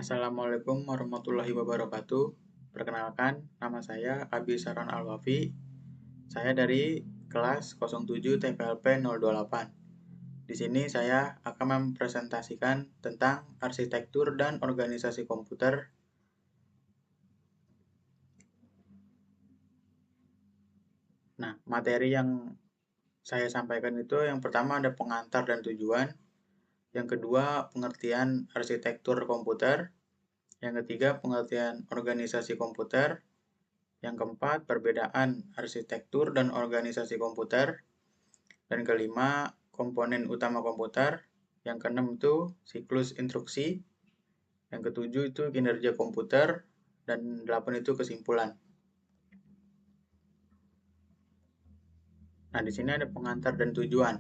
Assalamualaikum warahmatullahi wabarakatuh. Perkenalkan, nama saya Abi Saran Alwafi. Saya dari kelas 07 TPLP 028. Di sini saya akan mempresentasikan tentang arsitektur dan organisasi komputer. Nah, materi yang saya sampaikan itu yang pertama ada pengantar dan tujuan, yang kedua pengertian arsitektur komputer, yang ketiga pengertian organisasi komputer, yang keempat, perbedaan arsitektur dan organisasi komputer. Dan kelima, komponen utama komputer. Yang keenam itu siklus instruksi. Yang ketujuh itu kinerja komputer. Dan delapan itu kesimpulan. Nah, di sini ada pengantar dan tujuan.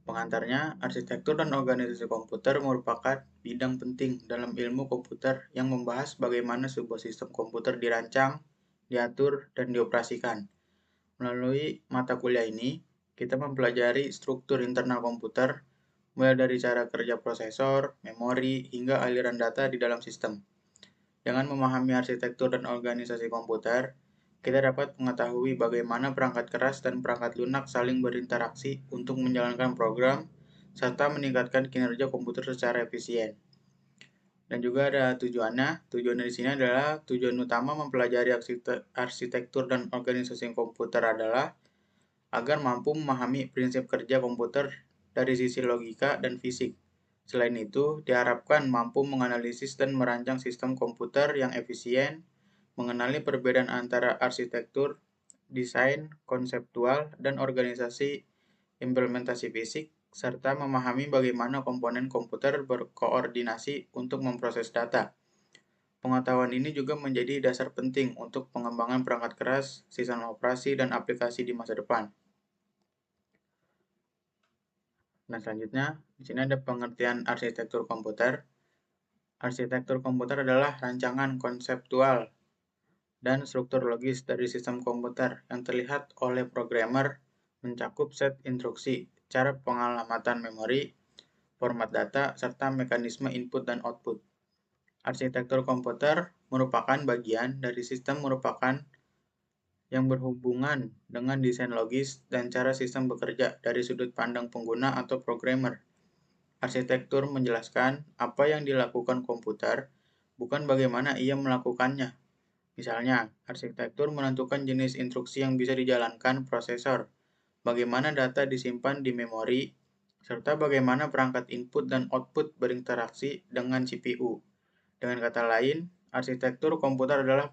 Pengantarnya, arsitektur dan organisasi komputer merupakan bidang penting dalam ilmu komputer yang membahas bagaimana sebuah sistem komputer dirancang, diatur, dan dioperasikan. Melalui mata kuliah ini, kita mempelajari struktur internal komputer, mulai dari cara kerja prosesor, memori, hingga aliran data di dalam sistem. Dengan memahami arsitektur dan organisasi komputer, kita dapat mengetahui bagaimana perangkat keras dan perangkat lunak saling berinteraksi untuk menjalankan program, serta meningkatkan kinerja komputer secara efisien. Dan juga ada tujuannya. Tujuan di sini adalah tujuan utama mempelajari arsitektur dan organisasi komputer adalah agar mampu memahami prinsip kerja komputer dari sisi logika dan fisik. Selain itu, diharapkan mampu menganalisis dan merancang sistem komputer yang efisien, mengenali perbedaan antara arsitektur, desain, konseptual, dan organisasi implementasi fisik, serta memahami bagaimana komponen komputer berkoordinasi untuk memproses data. Pengetahuan ini juga menjadi dasar penting untuk pengembangan perangkat keras, sistem operasi, dan aplikasi di masa depan. Nah, selanjutnya, di sini ada pengertian arsitektur komputer. Arsitektur komputer adalah rancangan konseptual dan struktur logis dari sistem komputer yang terlihat oleh programmer, mencakup set instruksi, cara pengalamatan memori, format data, serta mekanisme input dan output. Arsitektur komputer merupakan bagian dari sistem yang berhubungan dengan desain logis dan cara sistem bekerja dari sudut pandang pengguna atau programmer. Arsitektur menjelaskan apa yang dilakukan komputer, bukan bagaimana ia melakukannya. Misalnya, arsitektur menentukan jenis instruksi yang bisa dijalankan prosesor, bagaimana data disimpan di memori, serta bagaimana perangkat input dan output berinteraksi dengan CPU. Dengan kata lain, arsitektur komputer adalah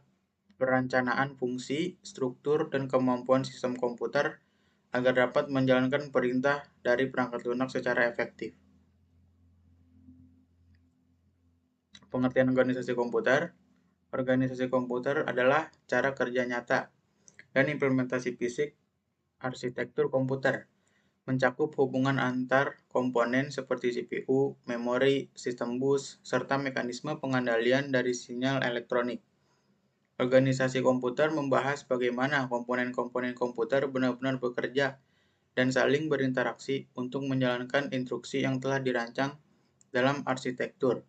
perencanaan fungsi, struktur, dan kemampuan sistem komputer agar dapat menjalankan perintah dari perangkat lunak secara efektif. Pengertian organisasi komputer. Organisasi komputer adalah cara kerja nyata dan implementasi fisik arsitektur komputer, mencakup hubungan antar komponen seperti CPU, memori, sistem bus, serta mekanisme pengendalian dari sinyal elektronik. Organisasi komputer membahas bagaimana komponen-komponen komputer benar-benar bekerja dan saling berinteraksi untuk menjalankan instruksi yang telah dirancang dalam arsitektur.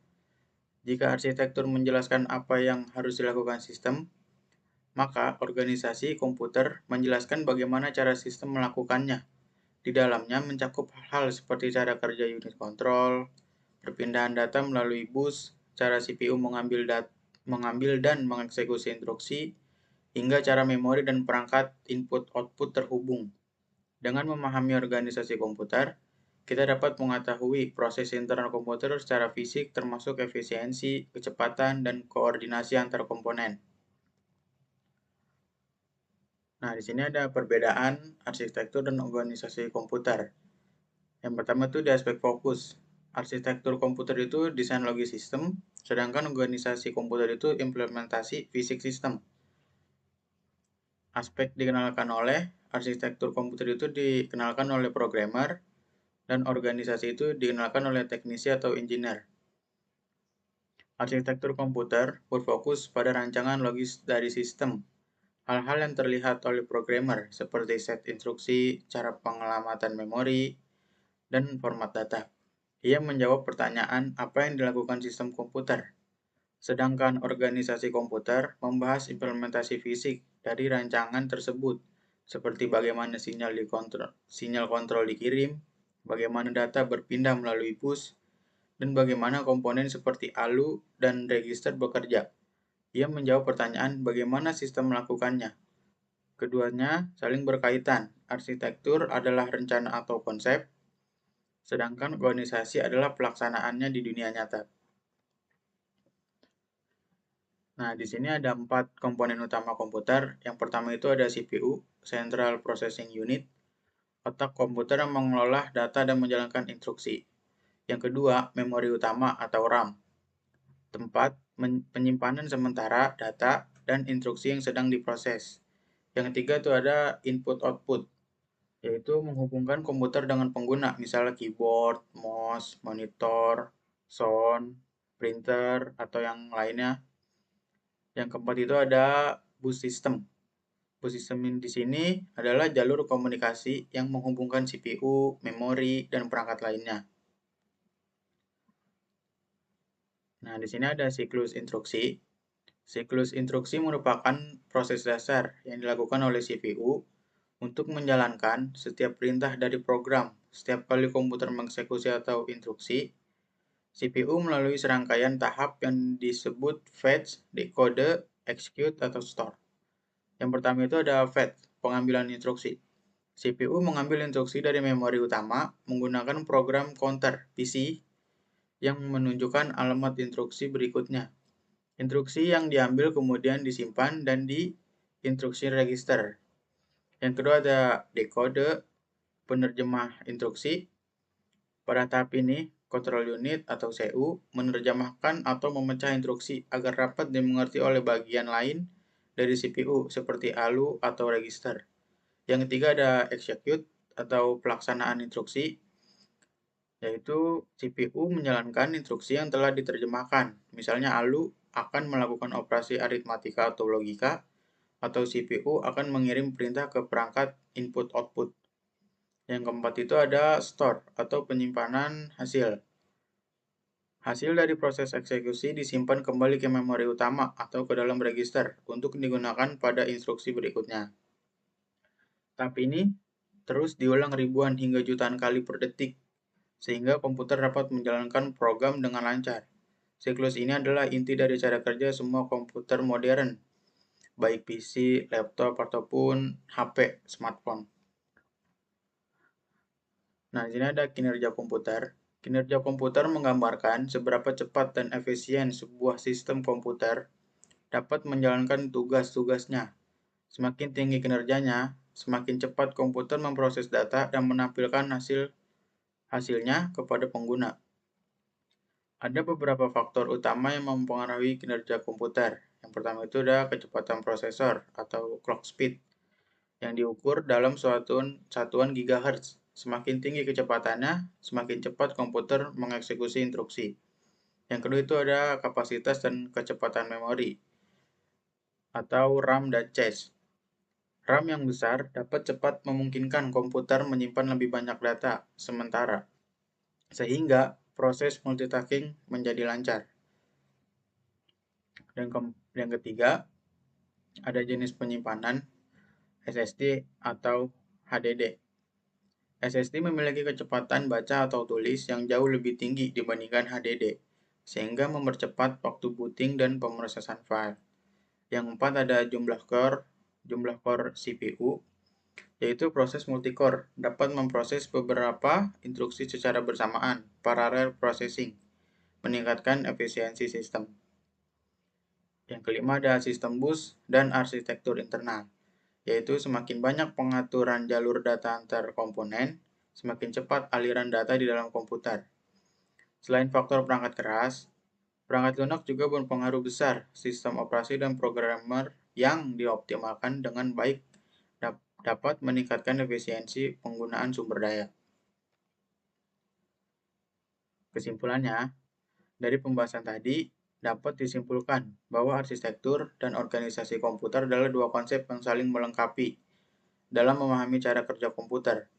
Jika arsitektur menjelaskan apa yang harus dilakukan sistem, maka organisasi komputer menjelaskan bagaimana cara sistem melakukannya. Di dalamnya mencakup hal-hal seperti cara kerja unit kontrol, perpindahan data melalui bus, cara CPU mengambil dan mengeksekusi instruksi, hingga cara memori dan perangkat input-output terhubung. Dengan memahami organisasi komputer, kita dapat mengetahui proses internal komputer secara fisik termasuk efisiensi, kecepatan, dan koordinasi antar komponen. Nah, di sini ada perbedaan arsitektur dan organisasi komputer. Yang pertama itu di aspek fokus. Arsitektur komputer itu desain logis sistem, sedangkan organisasi komputer itu implementasi fisik sistem. Aspek dikenalkan oleh arsitektur komputer itu dikenalkan oleh programmer, dan organisasi itu dikenalkan oleh teknisi atau engineer. Arsitektur komputer berfokus pada rancangan logis dari sistem. Hal-hal yang terlihat oleh programmer seperti set instruksi, cara pengelamatan memori, dan format data. Ia menjawab pertanyaan apa yang dilakukan sistem komputer. Sedangkan organisasi komputer membahas implementasi fisik dari rancangan tersebut, seperti bagaimana sinyal kontrol dikirim, bagaimana data berpindah melalui bus, dan bagaimana komponen seperti ALU dan register bekerja. Ia menjawab pertanyaan bagaimana sistem melakukannya. Keduanya saling berkaitan. Arsitektur adalah rencana atau konsep, sedangkan organisasi adalah pelaksanaannya di dunia nyata. Nah, di sini ada 4 komponen utama komputer. Yang pertama itu ada CPU, Central Processing Unit, otak komputer yang mengelola data dan menjalankan instruksi. Yang kedua, memori utama atau RAM, tempat penyimpanan sementara data dan instruksi yang sedang diproses. Yang ketiga itu ada input-output, yaitu menghubungkan komputer dengan pengguna, misalnya keyboard, mouse, monitor, sound, printer, atau yang lainnya. Yang keempat itu ada bus system. Bus system di sini adalah jalur komunikasi yang menghubungkan CPU, memori, dan perangkat lainnya. Nah, di sini ada siklus instruksi. Siklus instruksi merupakan proses dasar yang dilakukan oleh CPU untuk menjalankan setiap perintah dari program. Setiap kali komputer mengeksekusi atau instruksi, CPU melalui serangkaian tahap yang disebut fetch, decode, execute, atau store. Yang pertama itu ada fetch, pengambilan instruksi. CPU mengambil instruksi dari memori utama menggunakan program counter PC yang menunjukkan alamat instruksi berikutnya. Instruksi yang diambil kemudian disimpan dan di instruksi register. Yang kedua ada decode, penerjemah instruksi. Pada tahap ini, control unit atau CU menerjemahkan atau memecah instruksi agar dapat dimengerti oleh bagian lain dari CPU seperti ALU atau register. Yang ketiga ada execute atau pelaksanaan instruksi, yaitu CPU menjalankan instruksi yang telah diterjemahkan. Misalnya ALU akan melakukan operasi aritmatika atau logika, atau CPU akan mengirim perintah ke perangkat input-output. Yang keempat itu ada store atau penyimpanan hasil. Hasil dari proses eksekusi disimpan kembali ke memori utama atau ke dalam register untuk digunakan pada instruksi berikutnya. Tahap ini terus diulang ribuan hingga jutaan kali per detik, sehingga komputer dapat menjalankan program dengan lancar. Siklus ini adalah inti dari cara kerja semua komputer modern, baik PC, laptop, ataupun HP, smartphone. Nah, di sini ada kinerja komputer. Kinerja komputer menggambarkan seberapa cepat dan efisien sebuah sistem komputer dapat menjalankan tugas-tugasnya. Semakin tinggi kinerjanya, semakin cepat komputer memproses data dan menampilkan hasilnya kepada pengguna. Ada beberapa faktor utama yang mempengaruhi kinerja komputer. Yang pertama itu ada kecepatan prosesor atau clock speed yang diukur dalam satuan gigahertz. Semakin tinggi kecepatannya, semakin cepat komputer mengeksekusi instruksi. Yang kedua itu ada kapasitas dan kecepatan memori atau RAM dan cache. RAM yang besar dapat cepat memungkinkan komputer menyimpan lebih banyak data sementara, sehingga proses multitasking menjadi lancar. Dan yang ketiga, ada jenis penyimpanan SSD atau HDD. SSD memiliki kecepatan baca atau tulis yang jauh lebih tinggi dibandingkan HDD, sehingga mempercepat waktu booting dan pemrosesan file. Yang keempat ada jumlah core CPU, yaitu proses multicore dapat memproses beberapa instruksi secara bersamaan, parallel processing, meningkatkan efisiensi sistem. Yang kelima ada sistem bus dan arsitektur internal, yaitu semakin banyak pengaturan jalur data antar komponen, semakin cepat aliran data di dalam komputer. Selain faktor perangkat keras, perangkat lunak juga berpengaruh besar. Sistem operasi dan programmer yang dioptimalkan dengan baik dapat meningkatkan efisiensi penggunaan sumber daya. Kesimpulannya, dari pembahasan tadi, dapat disimpulkan bahwa arsitektur dan organisasi komputer adalah dua konsep yang saling melengkapi dalam memahami cara kerja komputer.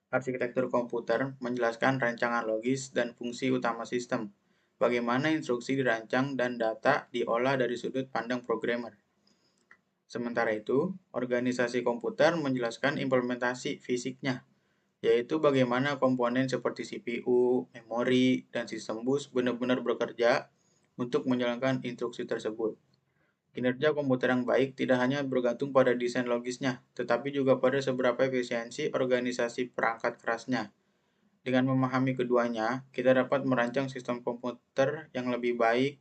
Arsitektur komputer menjelaskan rancangan logis dan fungsi utama sistem, bagaimana instruksi dirancang dan data diolah dari sudut pandang programmer. Sementara itu, organisasi komputer menjelaskan implementasi fisiknya, yaitu bagaimana komponen seperti CPU, memori, dan sistem bus benar-benar bekerja untuk menjalankan instruksi tersebut. Kinerja komputer yang baik tidak hanya bergantung pada desain logisnya, tetapi juga pada seberapa efisiensi organisasi perangkat kerasnya. Dengan memahami keduanya, kita dapat merancang sistem komputer yang lebih baik,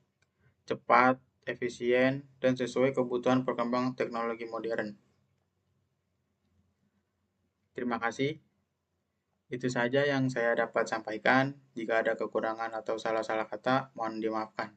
cepat, efisien, dan sesuai kebutuhan perkembangan teknologi modern. Terima kasih. Itu saja yang saya dapat sampaikan. Jika ada kekurangan atau salah-salah kata, mohon dimaafkan.